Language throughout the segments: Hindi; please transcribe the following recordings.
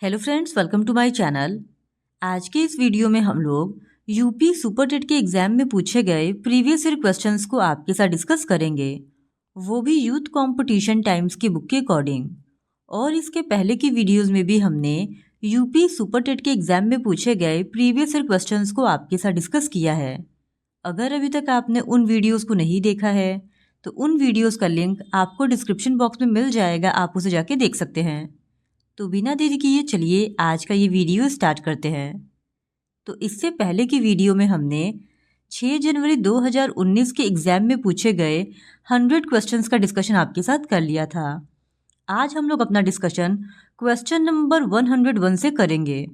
Hello friends, welcome to my channel. आज के इस वीडियो में हम लोग यूपी सुपर टेट के एग्जाम में पूछे गए प्रीवियस ईयर क्वेश्चंस को आपके साथ डिस्कस करेंगे, वो भी यूथ कंपटीशन टाइम्स की बुक के अकॉर्डिंग। और इसके पहले की वीडियोस में भी हमने यूपी सुपर टेट के एग्जाम में पूछे गए प्रीवियस ईयर क्वेश्चंस को आपके साथ डिस्कस किया है। अगर अभी तक आपने उन वीडियोज़ को नहीं देखा है तो उन वीडियोज़ का लिंक आपको डिस्क्रिप्शन बॉक्स में मिल जाएगा, आप उसे जाके देख सकते हैं। तो बिना देरी किए चलिए आज का ये वीडियो स्टार्ट करते हैं। तो इससे पहले की वीडियो में हमने 6 जनवरी 2019 के एग्ज़ाम में पूछे गए 100 क्वेश्चंस का डिस्कशन आपके साथ कर लिया था। आज हम लोग अपना डिस्कशन क्वेश्चन नंबर 101 से करेंगे।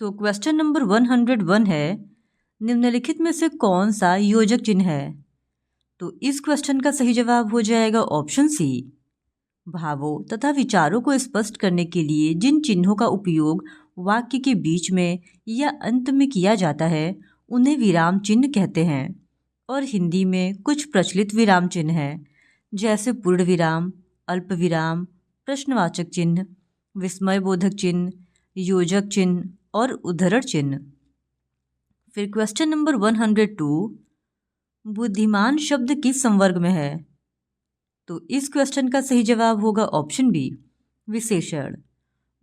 तो क्वेश्चन नंबर 101 है, निम्नलिखित में से कौन सा योजक चिन्ह है? तो इस क्वेश्चन का सही जवाब हो जाएगा ऑप्शन सी। भावों तथा विचारों को स्पष्ट करने के लिए जिन चिन्हों का उपयोग वाक्य के बीच में या अंत में किया जाता है उन्हें विराम चिन्ह कहते हैं। और हिंदी में कुछ प्रचलित विराम चिन्ह हैं, जैसे पूर्ण विराम, अल्प विराम, प्रश्नवाचक चिन्ह, विस्मयबोधक चिन्ह, योजक चिन्ह और उद्धरण चिन्ह। फिर क्वेश्चन नंबर 102, बुद्धिमान शब्द किस संवर्ग में है? तो इस क्वेश्चन का सही जवाब होगा ऑप्शन बी, विशेषण।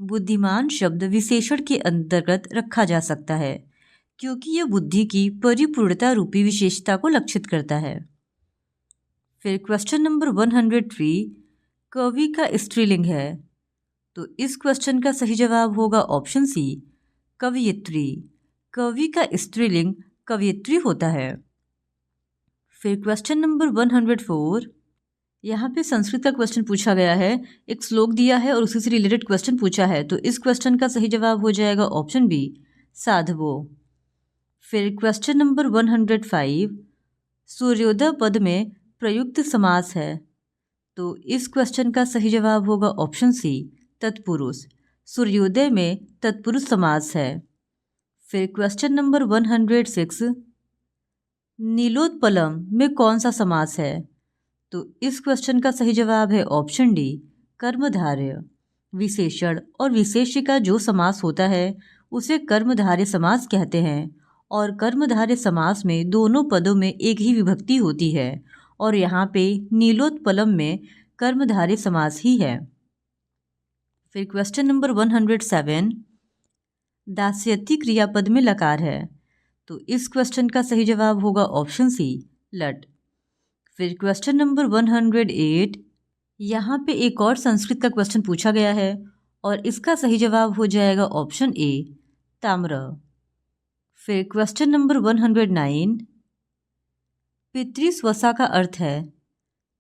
बुद्धिमान शब्द विशेषण के अंतर्गत रखा जा सकता है क्योंकि यह बुद्धि की परिपूर्णता रूपी विशेषता को लक्षित करता है। फिर क्वेश्चन नंबर 103, कवि का स्त्रीलिंग है। तो इस क्वेश्चन का सही जवाब होगा ऑप्शन सी, कवयित्री। कवि का स्त्रीलिंग कवयित्री होता है। फिर क्वेश्चन नंबर 104, यहाँ पे संस्कृत का क्वेश्चन पूछा गया है, एक श्लोक दिया है और उसी से रिलेटेड क्वेश्चन पूछा है। तो इस क्वेश्चन का सही जवाब हो जाएगा ऑप्शन बी, साधवो। फिर क्वेश्चन नंबर 105, सूर्योदय पद में प्रयुक्त समास है। तो इस क्वेश्चन का सही जवाब होगा ऑप्शन सी, तत्पुरुष। सूर्योदय में तत्पुरुष समास है। फिर क्वेश्चन नंबर 106, नीलोत्पलम में कौन सा समास है? तो इस क्वेश्चन का सही जवाब है ऑप्शन डी, कर्मधारय। विशेषण और विशेष्य का जो समास होता है उसे कर्मधारय समास कहते हैं। और कर्मधारय समास में दोनों पदों में एक ही विभक्ति होती है और यहाँ पे नीलोत्पलम में कर्मधारय समास ही है। फिर क्वेश्चन नंबर 107, दास्यति क्रियापद में लकार है। तो इस क्वेश्चन का सही जवाब होगा ऑप्शन सी, लट। फिर क्वेश्चन नंबर 108, यहाँ पे एक और संस्कृत का क्वेश्चन पूछा गया है और इसका सही जवाब हो जाएगा ऑप्शन ए, ताम्र। फिर क्वेश्चन नंबर 109, पितृस्वसा का अर्थ है।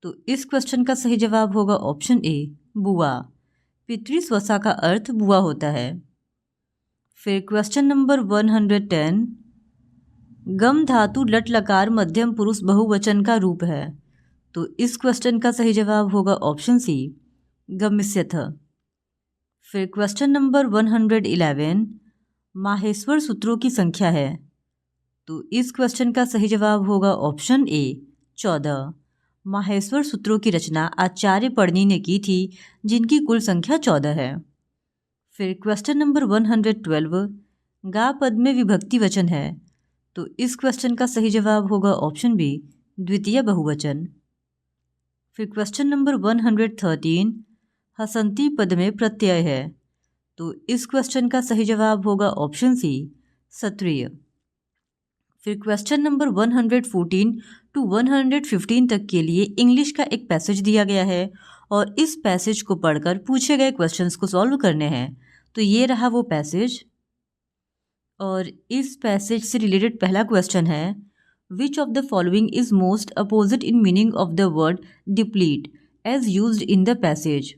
तो इस क्वेश्चन का सही जवाब होगा ऑप्शन ए, बुआ। पितृस्वसा का अर्थ बुआ होता है। फिर क्वेश्चन नंबर 110, गम धातु लट लकार मध्यम पुरुष बहुवचन का रूप है। तो इस क्वेश्चन का सही जवाब होगा ऑप्शन सी, गम्यस्यथ। फिर क्वेश्चन नंबर 111, माहेश्वर सूत्रों की संख्या है। तो इस क्वेश्चन का सही जवाब होगा ऑप्शन ए, 14। माहेश्वर सूत्रों की रचना आचार्य पर्णी ने की थी, जिनकी कुल संख्या 14 है। फिर क्वेश्चन नंबर 112, गा पद में विभक्ति वचन है। तो इस क्वेश्चन का सही जवाब होगा ऑप्शन बी, द्वितीय बहुवचन। फिर क्वेश्चन नंबर 113, हसंती पद में प्रत्यय है। तो इस क्वेश्चन का सही जवाब होगा ऑप्शन सी, सत्रिय। फिर क्वेश्चन नंबर 114 टू 115 तक के लिए इंग्लिश का एक पैसेज दिया गया है और इस पैसेज को पढ़कर पूछे गए क्वेश्चंस को सॉल्व करने हैं। तो ये रहा वो पैसेज और इस पैसेज से रिलेटेड पहला क्वेश्चन है, which of the following is most opposite in meaning of the word deplete as used in the passage?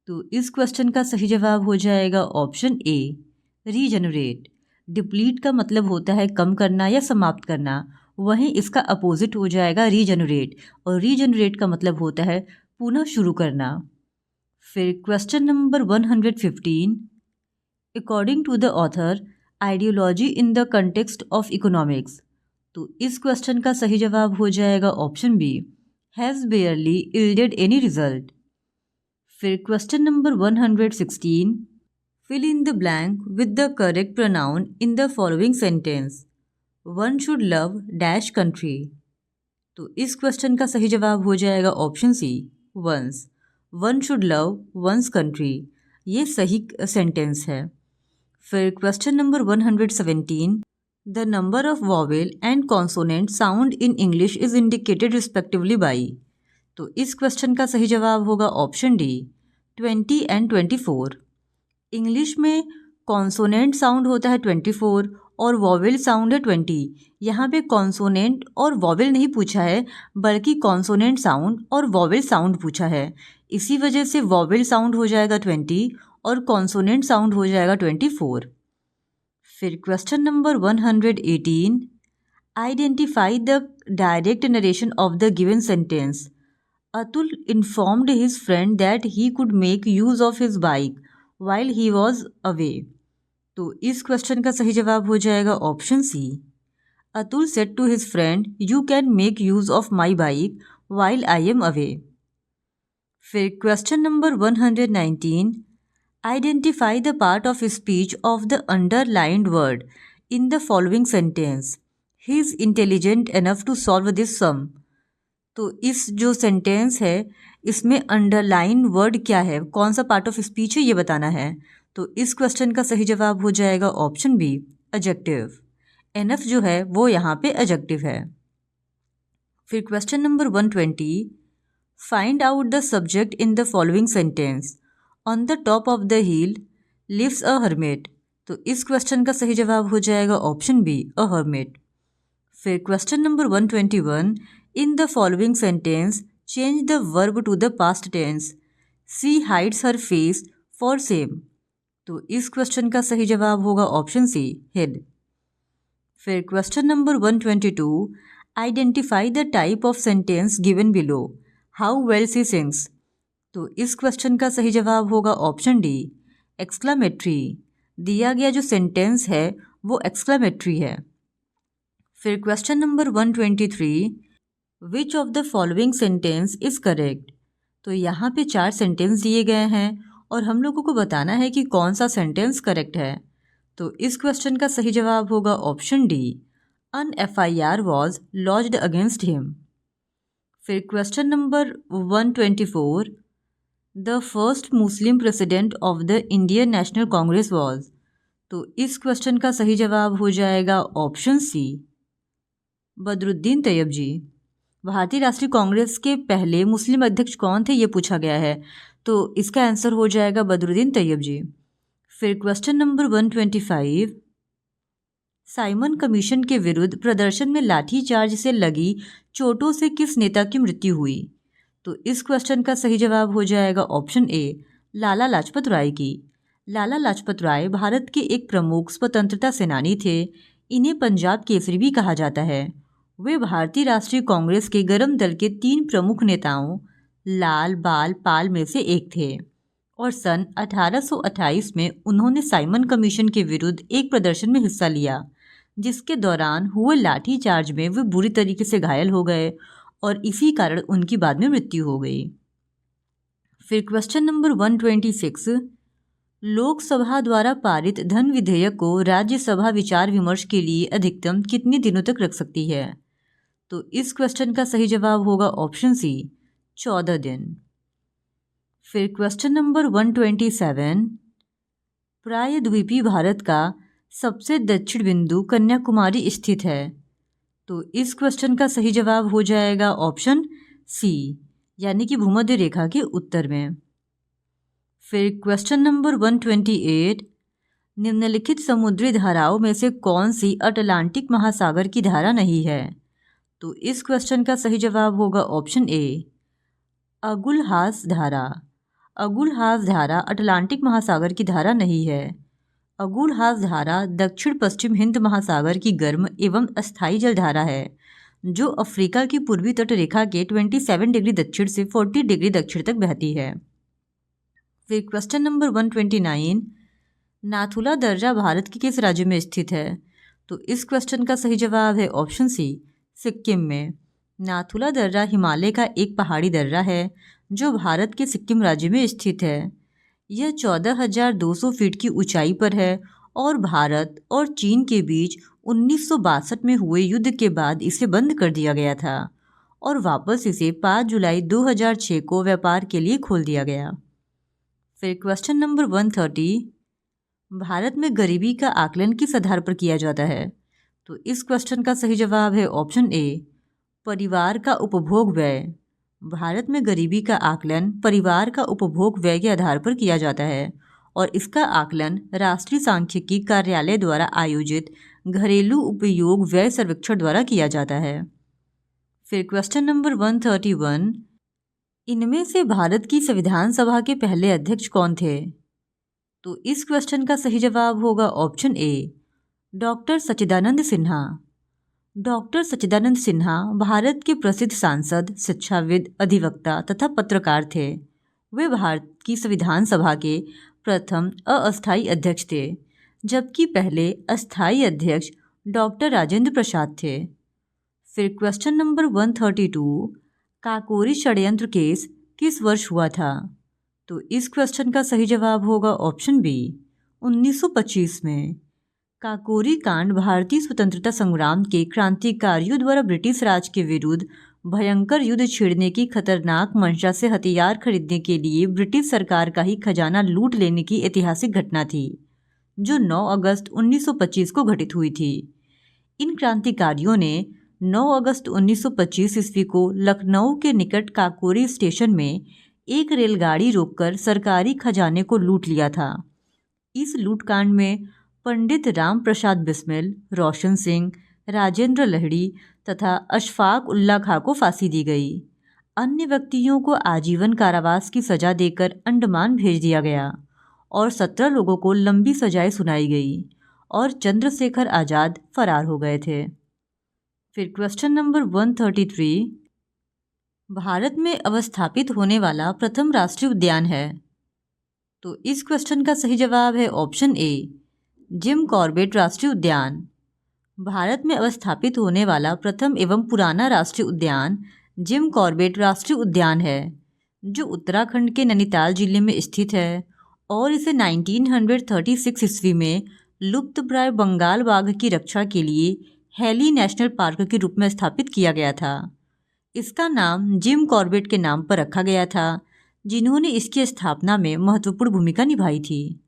तो इस क्वेश्चन का सही जवाब हो जाएगा ऑप्शन ए, रीजनरेट। डिप्लीट का मतलब होता है कम करना या समाप्त करना, वहीं इसका अपोजिट हो जाएगा रीजनरेट, और रीजनरेट का मतलब होता है पुनः शुरू करना। फिर question number 115, according to the author ideology in the context of economics. तो इस क्वेश्चन का सही जवाब हो जाएगा option B, has barely yielded any result. फिर question number 116, Fill in the blank with the correct pronoun in the following sentence. One should love dash country. तो इस क्वेश्चन का सही जवाब हो जाएगा option C, one's. One should love one's country, ये सही सेंटेंस है. फिर question number 117. The number of vowel and consonant sound in English is indicated respectively by. तो इस क्वेश्चन का सही जवाब होगा ऑप्शन डी, 20 एंड 24. इंग्लिश में कॉन्सोनेंट साउंड होता है 24 और वॉवेल साउंड है 20. यहाँ पे कॉन्सोनेंट और वॉवेल नहीं पूछा है, बल्कि कॉन्सोनेंट साउंड और वॉवेल साउंड पूछा है. इसी वजह से वॉवेल साउंड हो जाएगा 20 और कॉन्सोनेंट साउंड हो जाएगा 24. फिर question number 118. Identify the direct narration of the given sentence. Atul informed his friend that he could make use of his bike while he was away. तो इस क्वेश्चन का सही जवाब हो जाएगा option C. Atul said to his friend, you can make use of my bike while I am away. फिर question number 119. Identify the part of speech of the underlined word in the following sentence. He is intelligent enough to solve this sum. तो इस जो सेंटेंस है इसमें अंडरलाइन वर्ड क्या है, कौन सा पार्ट ऑफ स्पीच है, ये बताना है. तो इस क्वेश्चन का सही जवाब हो जाएगा ऑप्शन बी, एडजेक्टिव. एनफ जो है वो यहाँ पे एडजेक्टिव है. फिर question number 120. Find out the subject in the following sentence. On the top of the hill lives a hermit. तो इस क्वेश्चन का सही जवाब हो जाएगा ऑप्शन बी, अ हर्मिट. फिर question number 121. In the following sentence, change the verb to the past tense. She hides her face for shame. तो इस क्वेश्चन का सही जवाब होगा ऑप्शन सी, hid. फिर question number 122. Identify the type of sentence given below. How well she sings. तो इस क्वेश्चन का सही जवाब होगा ऑप्शन डी, एक्सक्लामेटरी. दिया गया जो सेंटेंस है वो एक्सक्लामेटरी है. फिर question number 123. Which of the following sentence is correct. तो यहाँ पे 4 सेंटेंस दिए गए हैं और हम लोगों को बताना है कि कौन सा सेंटेंस करेक्ट है. तो इस क्वेश्चन का सही जवाब होगा option D, an FIR was lodged against him. फिर question number 124. The first Muslim president of the Indian National Congress was. तो इस क्वेश्चन का सही जवाब हो जाएगा option C, Badruddin Tyabji. भारतीय राष्ट्रीय कांग्रेस के पहले मुस्लिम अध्यक्ष कौन थे ये पूछा गया है, तो इसका आंसर हो जाएगा बदरुद्दीन तैयब जी. फिर क्वेश्चन नंबर 125. साइमन कमीशन के विरुद्ध प्रदर्शन में लाठीचार्ज से लगी चोटों से किस नेता की मृत्यु हुई. तो इस क्वेश्चन का सही जवाब हो जाएगा ऑप्शन ए, लाला लाजपत राय की. लाला लाजपत राय भारत के एक प्रमुख स्वतंत्रता सेनानी थे. इन्हें पंजाब केसरी भी कहा जाता है. वे भारतीय राष्ट्रीय कांग्रेस के गरम दल के 3 प्रमुख नेताओं लाल बाल पाल में से एक थे और सन 1828 में उन्होंने साइमन कमीशन के विरुद्ध एक प्रदर्शन में हिस्सा लिया, जिसके दौरान हुए लाठीचार्ज में वे बुरी तरीके से घायल हो गए और इसी कारण उनकी बाद में मृत्यु हो गई. फिर क्वेश्चन नंबर 126. लोकसभा द्वारा पारित धन विधेयक को राज्यसभा विचार विमर्श के लिए अधिकतम कितने दिनों तक रख सकती है. तो इस क्वेश्चन का सही जवाब होगा ऑप्शन सी, 14 दिन. फिर क्वेश्चन नंबर 127. प्रायद्वीपीय भारत का सबसे दक्षिण बिंदु कन्याकुमारी स्थित है. तो इस क्वेश्चन का सही जवाब हो जाएगा ऑप्शन सी, यानी कि भूमध्य रेखा के उत्तर में. फिर क्वेश्चन नंबर 128. निम्नलिखित समुद्री धाराओं में से कौन सी अटलांटिक महासागर की धारा नहीं है. तो इस क्वेश्चन का सही जवाब होगा ऑप्शन ए, अगुलहास धारा. अगुलहास धारा अटलांटिक महासागर की धारा नहीं है. अगुलहास धारा दक्षिण पश्चिम हिंद महासागर की गर्म एवं अस्थायी जलधारा है जो अफ्रीका की पूर्वी तट रेखा के 27 डिग्री दक्षिण से 40 डिग्री दक्षिण तक बहती है. फिर क्वेश्चन नंबर 129. नाथुला दर्रा भारत के किस राज्य में स्थित है. तो इस क्वेश्चन का सही जवाब है ऑप्शन सी, सिक्किम में. नाथुला दर्रा हिमालय का एक पहाड़ी दर्रा है जो भारत के सिक्किम राज्य में स्थित है. यह 14,200 फीट की ऊंचाई पर है और भारत और चीन के बीच 1962 में हुए युद्ध के बाद इसे बंद कर दिया गया था और वापस इसे 5 जुलाई 2006 को व्यापार के लिए खोल दिया गया। फिर क्वेश्चन नंबर 130, भारत में गरीबी का आकलन किस आधार पर किया जाता है? तो इस क्वेश्चन का सही जवाब है ऑप्शन ए, परिवार का उपभोग व्यय। भारत में गरीबी का आकलन परिवार का उपभोग व्यय के आधार पर किया जाता है और इसका आकलन राष्ट्रीय सांख्यिकी कार्यालय द्वारा आयोजित घरेलू उपयोग व्यय सर्वेक्षण द्वारा किया जाता है। फिर क्वेश्चन नंबर 131, इनमें से भारत की संविधान सभा के पहले अध्यक्ष कौन थे? तो इस क्वेश्चन का सही जवाब होगा option A, doctor Sachchidanand Sinha. Doctor Sachchidanand Sinha Bharat के प्रसिद्ध सांसद, शिक्षाविद, अधिवक्ता तथा पत्रकार थे। वे भारत की संविधान सभा के प्रथम अस्थायी अध्यक्ष थे, जबकि पहले अस्थायी अध्यक्ष डॉक्टर राजेंद्र प्रसाद थे। फिर क्वेश्चन नंबर 132, काकोरी षड्यंत्र केस किस वर्ष हुआ था? तो इस क्वेश्चन का सही जवाब होगा ऑप्शन बी, 1925 में। काकोरी कांड भारतीय स्वतंत्रता संग्राम के क्रांतिकारियों द्वारा ब्रिटिश राज के विरुद्ध भयंकर युद्ध छेड़ने की खतरनाक मंशा से हथियार खरीदने के लिए ब्रिटिश सरकार का ही खजाना लूट लेने की ऐतिहासिक घटना थी, जो 9 अगस्त 1925 को घटित हुई थी। इन क्रांतिकारियों ने 9 अगस्त 1925 ईस्वी को लखनऊ के निकट काकोरी स्टेशन में एक रेलगाड़ी रोककर सरकारी खजाने को लूट लिया था। इस लूटकांड में पंडित राम प्रसाद बिस्मिल, रोशन सिंह, राजेंद्र लहड़ी तथा अशफाक उल्ला खां को फांसी दी गई। अन्य व्यक्तियों को आजीवन कारावास की सजा देकर अंडमान भेज दिया गया और 17 लोगों को लंबी सजाएं सुनाई गई और चंद्रशेखर आज़ाद फरार हो गए थे। फिर क्वेश्चन नंबर 133, भारत में अवस्थापित होने वाला प्रथम राष्ट्रीय उद्यान है? तो इस क्वेश्चन का सही जवाब है ऑप्शन ए, जिम कॉर्बेट राष्ट्रीय उद्यान। भारत में अवस्थापित होने वाला प्रथम एवं पुराना राष्ट्रीय उद्यान जिम कॉर्बेट राष्ट्रीय उद्यान है, जो उत्तराखंड के नैनीताल जिले में स्थित है और इसे 1936 ईस्वी में लुप्तप्राय बंगाल बाघ की रक्षा के लिए हेली नेशनल पार्क के रूप में स्थापित किया गया था। इसका नाम जिम कॉर्बेट के नाम पर रखा गया था, जिन्होंने इसकी स्थापना में महत्वपूर्ण भूमिका निभाई थी।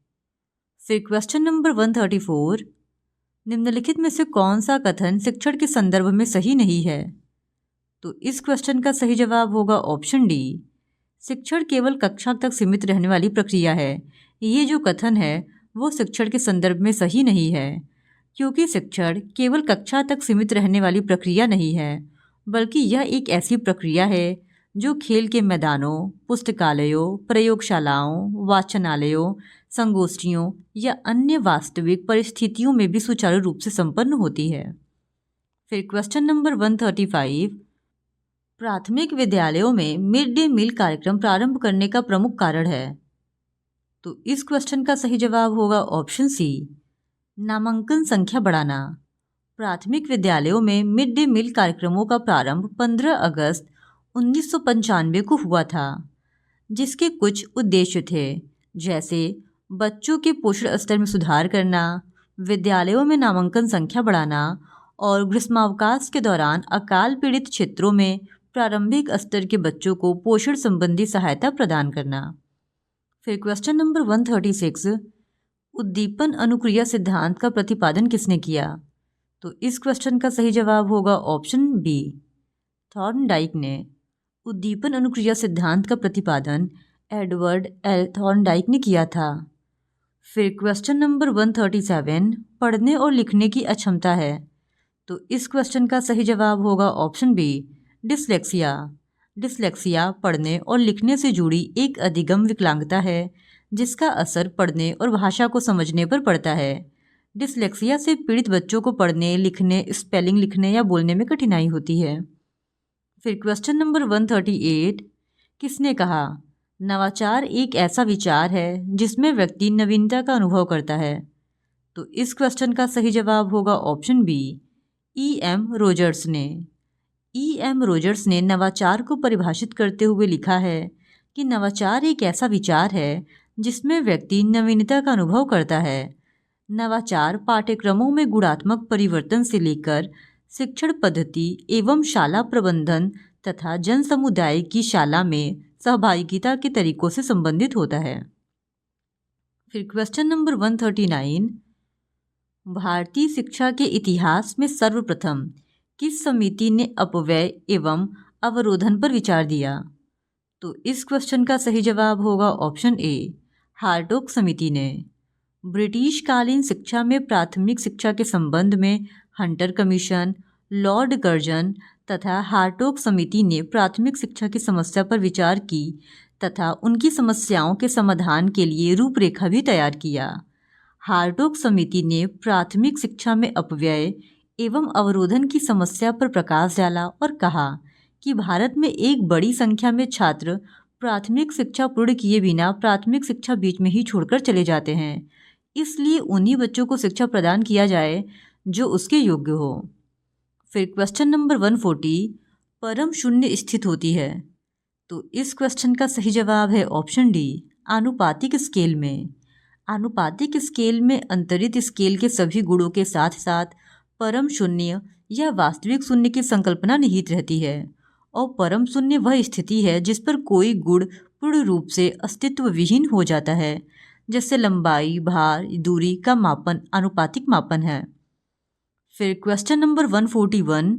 फिर क्वेश्चन नंबर 134, निम्नलिखित में से कौन सा कथन शिक्षण के संदर्भ में सही नहीं है? तो इस क्वेश्चन का सही जवाब होगा ऑप्शन डी, शिक्षण केवल कक्षा तक सीमित रहने वाली प्रक्रिया है। ये जो कथन है वो शिक्षण के संदर्भ में सही नहीं है, क्योंकि शिक्षण केवल कक्षा तक सीमित रहने वाली प्रक्रिया नहीं है, बल्कि यह एक ऐसी प्रक्रिया है जो खेल के मैदानों, पुस्तकालयों, प्रयोगशालाओं, वाचनालयों, संगोष्ठियों या अन्य वास्तविक परिस्थितियों में भी सुचारू रूप से संपन्न होती है। फिर क्वेश्चन नंबर 135, प्राथमिक विद्यालयों में मिड डे मील कार्यक्रम प्रारंभ करने का प्रमुख कारण है? तो इस क्वेश्चन का सही जवाब होगा ऑप्शन सी, नामांकन संख्या बढ़ाना। प्राथमिक विद्यालयों में मिड डे मील कार्यक्रमों का प्रारंभ 15 अगस्त 1995 को हुआ था, जिसके कुछ उद्देश्य थे, जैसे बच्चों के पोषण स्तर में सुधार करना, विद्यालयों में नामांकन संख्या बढ़ाना और ग्रीष्मावकाश के दौरान अकाल पीड़ित क्षेत्रों में प्रारंभिक स्तर के बच्चों को पोषण संबंधी सहायता प्रदान करना। फिर क्वेश्चन नंबर 136, उद्दीपन अनुक्रिया सिद्धांत का प्रतिपादन किसने किया? तो इस क्वेश्चन का सही जवाब होगा ऑप्शन बी, थॉर्नडाइक ने। उद्दीपन अनुक्रिया सिद्धांत का प्रतिपादन एडवर्ड एल थॉर्नडाइक ने किया था। फिर क्वेश्चन नंबर 137, पढ़ने और लिखने की अक्षमता है? तो इस क्वेश्चन का सही जवाब होगा ऑप्शन बी, डिसलेक्सिया। डिसलेक्सिया पढ़ने और लिखने से जुड़ी एक अधिगम विकलांगता है, जिसका असर पढ़ने और भाषा को समझने पर पड़ता है। डिसलेक्सिया से पीड़ित बच्चों को पढ़ने, लिखने, स्पेलिंग लिखने या बोलने में कठिनाई होती है। फिर क्वेश्चन नंबर 138, किसने कहा नवाचार एक ऐसा विचार है जिसमें व्यक्ति नवीनता का अनुभव करता है? तो इस क्वेश्चन का सही जवाब होगा ऑप्शन बी, E.M. रोजर्स ने। E.M. रोजर्स ने नवाचार को परिभाषित करते हुए लिखा है कि नवाचार एक ऐसा विचार है जिसमें व्यक्ति नवीनता का अनुभव करता है। नवाचार पाठ्यक्रमों में गुणात्मक परिवर्तन से लेकर शिक्षण पद्धति एवं शाला प्रबंधन तथा जन समुदाय की शाला में सहभागिता के तरीकों से संबंधित होता है। फिर क्वेश्चन नंबर 139, भारतीय शिक्षा के इतिहास में सर्वप्रथम किस समिति ने अपव्यय एवं अवरोधन पर विचार दिया? तो इस क्वेश्चन का सही जवाब होगा ऑप्शन ए, हार्टोग समिति ने। ब्रिटिश कालीन शिक्षा में प्राथमिक शिक्षा के संबंध में हंटर कमीशन, लॉर्ड कर्जन तथा हार्टोग समिति ने प्राथमिक शिक्षा की समस्या पर विचार की तथा उनकी समस्याओं के समाधान के लिए रूपरेखा भी तैयार किया। हार्टोग समिति ने प्राथमिक शिक्षा में अपव्यय एवं अवरोधन की समस्या पर प्रकाश डाला और कहा कि भारत में एक बड़ी संख्या में छात्र प्राथमिक शिक्षा पूर्ण किए बिना प्राथमिक शिक्षा बीच में ही छोड़कर चले जाते हैं, इसलिए उन्हीं बच्चों को शिक्षा प्रदान किया जाए जो उसके योग्य हो। फिर क्वेश्चन नंबर 140, परम शून्य स्थित होती है। तो इस क्वेश्चन का सही जवाब है ऑप्शन डी, आनुपातिक स्केल में। आनुपातिक स्केल में अंतरित स्केल के सभी गुणों के साथ साथ परम शून्य या वास्तविक शून्य की संकल्पना निहित रहती है, और परम शून्य वह स्थिति है जिस पर कोई गुण पूर्ण रूप से अस्तित्व विहीन हो जाता है, जैसे लंबाई, भार, दूरी का मापन आनुपातिक मापन है। फिर क्वेश्चन नंबर 141,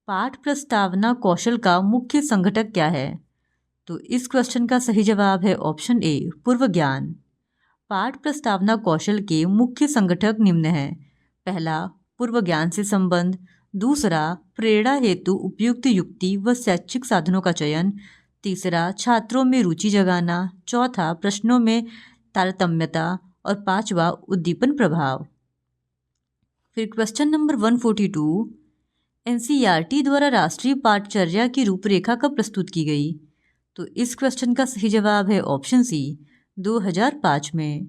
पाठ प्रस्तावना कौशल का मुख्य संघटक क्या है? तो इस क्वेश्चन का सही जवाब है ऑप्शन ए, पूर्व ज्ञान। पाठ प्रस्तावना कौशल के मुख्य संघटक निम्न हैं। पहला, पूर्व ज्ञान से संबंध। दूसरा, प्रेरणा हेतु उपयुक्त युक्ति व शैक्षिक साधनों का चयन। तीसरा, छात्रों में रुचि जगाना। चौथा, प्रश्नों में तारतम्यता। और पांचवा, उद्दीपन प्रभाव। फिर क्वेश्चन नंबर 142, एनसीईआरटी द्वारा राष्ट्रीय पाठचर्या की रूपरेखा कब प्रस्तुत की गई? तो इस क्वेश्चन का सही जवाब है ऑप्शन सी, 2005 में।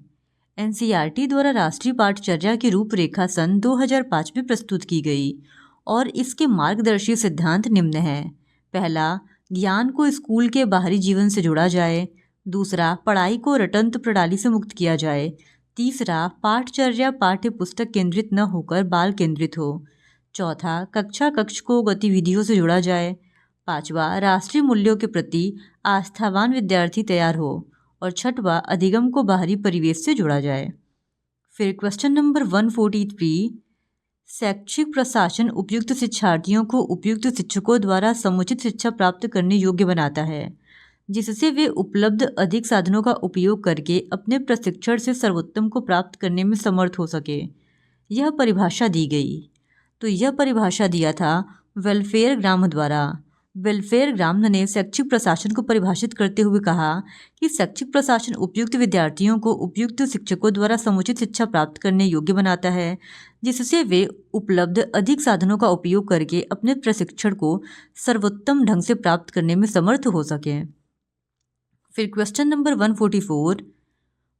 एनसीईआरटी द्वारा राष्ट्रीय पाठचर्या की रूपरेखा सन 2005 में प्रस्तुत की गई और इसके मार्गदर्शी सिद्धांत निम्न हैं। पहला, ज्ञान को स्कूल के बाहरी जीवन से जोड़ा जाए। दूसरा, पढ़ाई को रटंत्र प्रणाली से मुक्त किया जाए। तीसरा, पाठचर्या पाठ्य पुस्तक केंद्रित न होकर बाल केंद्रित हो। चौथा, कक्षा कक्ष को गतिविधियों से जोड़ा जाए। पांचवा, राष्ट्रीय मूल्यों के प्रति आस्थावान विद्यार्थी तैयार हो। और छठवां, अधिगम को बाहरी परिवेश से जोड़ा जाए। फिर क्वेश्चन नंबर 143, शैक्षिक प्रशासन उपयुक्त शिक्षार्थियों को उपयुक्त शिक्षकों द्वारा समुचित शिक्षा प्राप्त करने योग्य बनाता है, जिससे वे उपलब्ध अधिक साधनों का उपयोग करके अपने प्रशिक्षण से सर्वोत्तम को प्राप्त करने में समर्थ हो सके। यह परिभाषा दी गई। तो यह परिभाषा दिया था वेलफेयर ग्राम द्वारा। वेलफेयर ग्राम ने शैक्षिक प्रशासन को परिभाषित करते हुए कहा कि शैक्षिक प्रशासन उपयुक्त विद्यार्थियों को उपयुक्त शिक्षकों द्वारा समुचित शिक्षा प्राप्त करने योग्य बनाता है, जिससे वे उपलब्ध अधिक साधनों का उपयोग करके अपने प्रशिक्षण को सर्वोत्तम ढंग से प्राप्त करने में समर्थ हो सकें। फिर क्वेश्चन नंबर 144,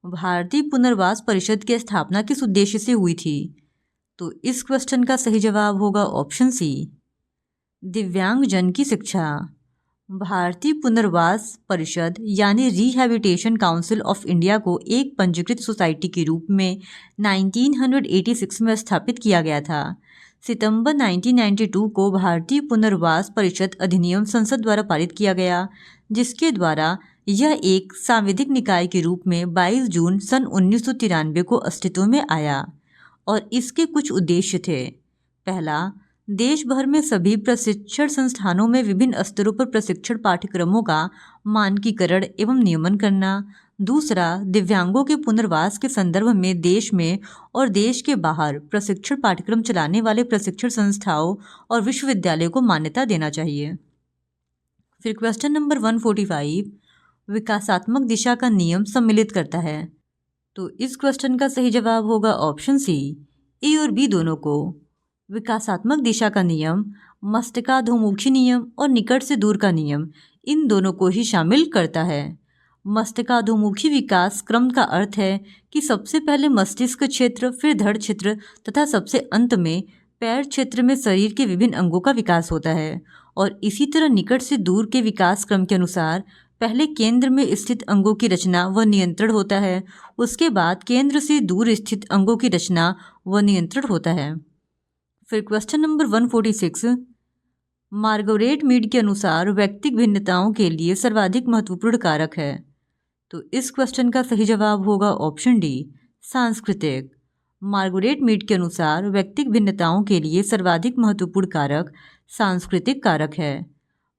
भारतीय पुनर्वास परिषद की स्थापना किस उद्देश्य से हुई थी? तो इस क्वेश्चन का सही जवाब होगा ऑप्शन सी, दिव्यांगजन की शिक्षा। भारतीय पुनर्वास परिषद यानी रिहैबिलिटेशन काउंसिल ऑफ इंडिया को एक पंजीकृत सोसाइटी के रूप में 1986 में स्थापित किया गया था। सितंबर 1992 को भारतीय पुनर्वास परिषद अधिनियम संसद द्वारा पारित किया गया, जिसके द्वारा यह एक सांविधिक निकाय के रूप में 22 जून सन 1993 को अस्तित्व में आया और इसके कुछ उद्देश्य थे। पहला, देश भर में सभी प्रशिक्षण संस्थानों में विभिन्न स्तरों पर प्रशिक्षण पाठ्यक्रमों का मानकीकरण एवं नियमन करना। दूसरा, दिव्यांगों के पुनर्वास के संदर्भ में देश में और देश के बाहर प्रशिक्षण पाठ्यक्रम चलाने वाले प्रशिक्षण संस्थाओं और विश्वविद्यालयों को मान्यता देना चाहिए। फिर क्वेश्चन नंबर 145, विकासात्मक दिशा का नियम सम्मिलित करता है। तो इस क्वेश्चन का सही जवाब होगा ऑप्शन सी, ए और बी दोनों को। विकासात्मक दिशा का नियम मस्तिष्काधोमुखी नियम और निकट से दूर का नियम, इन दोनों को ही शामिल करता है। मस्तिष्काधोमुखी विकास क्रम का अर्थ है कि सबसे पहले मस्तिष्क क्षेत्र, फिर धड़ क्षेत्र तथा सबसे अंत में पैर क्षेत्र में शरीर के विभिन्न अंगों का विकास होता है। और इसी तरह निकट से दूर के विकास क्रम के अनुसार पहले केंद्र में स्थित अंगों की रचना व नियंत्रण होता है, उसके बाद केंद्र से दूर स्थित अंगों की रचना व नियंत्रण होता है। फिर क्वेश्चन नंबर 146, मार्गरेट मीड के अनुसार व्यक्तिक भिन्नताओं के लिए सर्वाधिक महत्वपूर्ण कारक है। तो इस क्वेश्चन का सही जवाब होगा ऑप्शन डी, सांस्कृतिक। मार्गरेट मीड के अनुसार व्यक्तिक भिन्नताओं के लिए सर्वाधिक महत्वपूर्ण कारक सांस्कृतिक कारक है।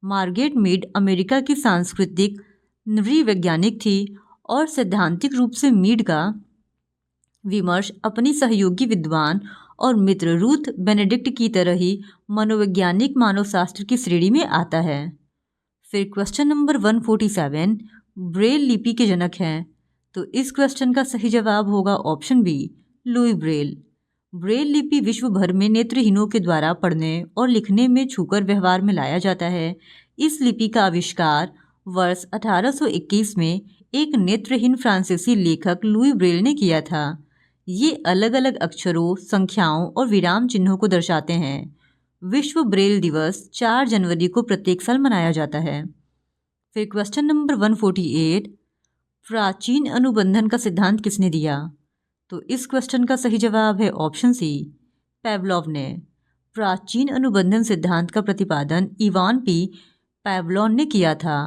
मार्गरेट मीड अमेरिका की सांस्कृतिक नृवैज्ञानिक थी और सैद्धांतिक रूप से मीड का विमर्श अपनी सहयोगी विद्वान और मित्र रूथ बेनेडिक्ट की तरह ही मनोवैज्ञानिक मानवशास्त्र की श्रेणी में आता है। फिर क्वेश्चन नंबर 147, ब्रेल लिपि के जनक हैं। तो इस क्वेश्चन का सही जवाब होगा option B, Louis Braille. Braille लिपि विश्व भर में नेत्रहीनों के द्वारा पढ़ने और लिखने में छूकर व्यवहार में लाया जाता है। इस लिपि का आविष्कार वर्ष 1821 में एक नेत्रहीन फ्रांसीसी लेखक लुई ब्रेल ने किया था। ये अलग अलग अक्षरों, संख्याओं और विराम चिन्हों को दर्शाते हैं। विश्व ब्रेल दिवस 4 जनवरी को प्रत्येक साल मनाया जाता है। फिर क्वेश्चन नंबर 148, प्राचीन अनुबंधन का सिद्धांत किसने दिया? तो इस क्वेश्चन का सही जवाब है ऑप्शन सी, पावलोव ने। प्राचीन अनुबंधन सिद्धांत का प्रतिपादन इवान पी पावलोव ने किया था।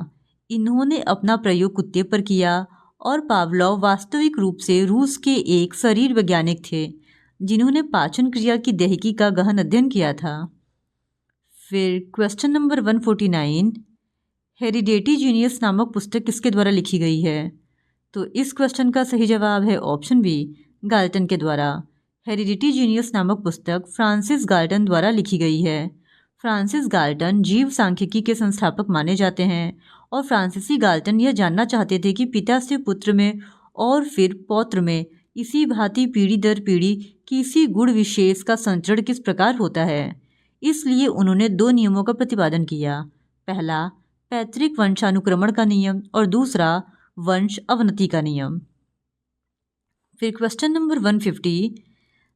इन्होंने अपना प्रयोग कुत्ते पर किया और पावलोव वास्तविक रूप से रूस के एक शरीर वैज्ञानिक थे जिन्होंने पाचन क्रिया की दहिकी का गहन अध्ययन किया था। फिर क्वेश्चन नंबर 149, हेरिडेटी जीनियस नामक पुस्तक किसके द्वारा लिखी गई है? तो इस क्वेश्चन का सही जवाब है ऑप्शन बी, गाल्टन के द्वारा। हेरिडिटी जीनियस नामक पुस्तक फ्रांसिस गाल्टन द्वारा लिखी गई है। फ्रांसिस गाल्टन जीव सांख्यिकी के संस्थापक माने जाते हैं और फ्रांसीसी गाल्टन यह जानना चाहते थे कि पिता से पुत्र में और फिर पौत्र में इसी भांति पीढ़ी दर पीढ़ी किसी गुण विशेष का संचरण किस प्रकार होता है। इसलिए उन्होंने 2 नियमों का प्रतिपादन किया। पहला, पैतृक वंशानुक्रमण का नियम और दूसरा, वंश अवनति का नियम। फिर क्वेश्चन नंबर 150,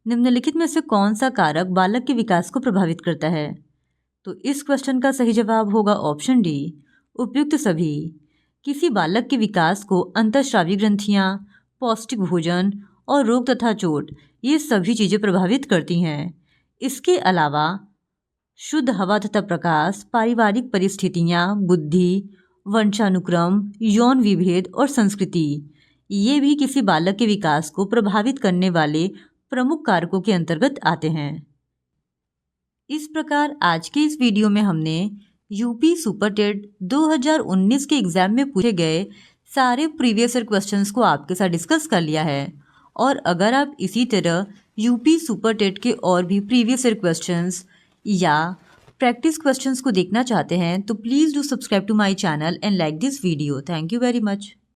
निम्नलिखित में से कौन सा कारक बालक के विकास को प्रभावित करता है? तो इस क्वेश्चन का सही जवाब होगा ऑप्शन डी, उपयुक्त सभी। किसी बालक के विकास को अंतःस्रावी ग्रंथियाँ, पौष्टिक भोजन और रोग तथा चोट, ये सभी चीज़ें प्रभावित करती हैं। इसके अलावा शुद्ध हवा तथा प्रकाश, पारिवारिक परिस्थितियाँ, बुद्धि, वंशानुक्रम, यौन विभेद और संस्कृति, ये भी किसी बालक के विकास को प्रभावित करने वाले प्रमुख कारकों के अंतर्गत आते हैं। इस प्रकार आज के इस वीडियो में हमने यूपी सुपर टेट 2019 के एग्ज़ाम में पूछे गए सारे प्रीवियस ईयर क्वेश्चंस को आपके साथ डिस्कस कर लिया है। और अगर आप इसी तरह यूपी सुपर टेट के और भी प्रीवियस ईयर क्वेश्चंस या प्रैक्टिस क्वेश्चंस को देखना चाहते हैं तो please do subscribe to my channel and like this video. Thank you very much.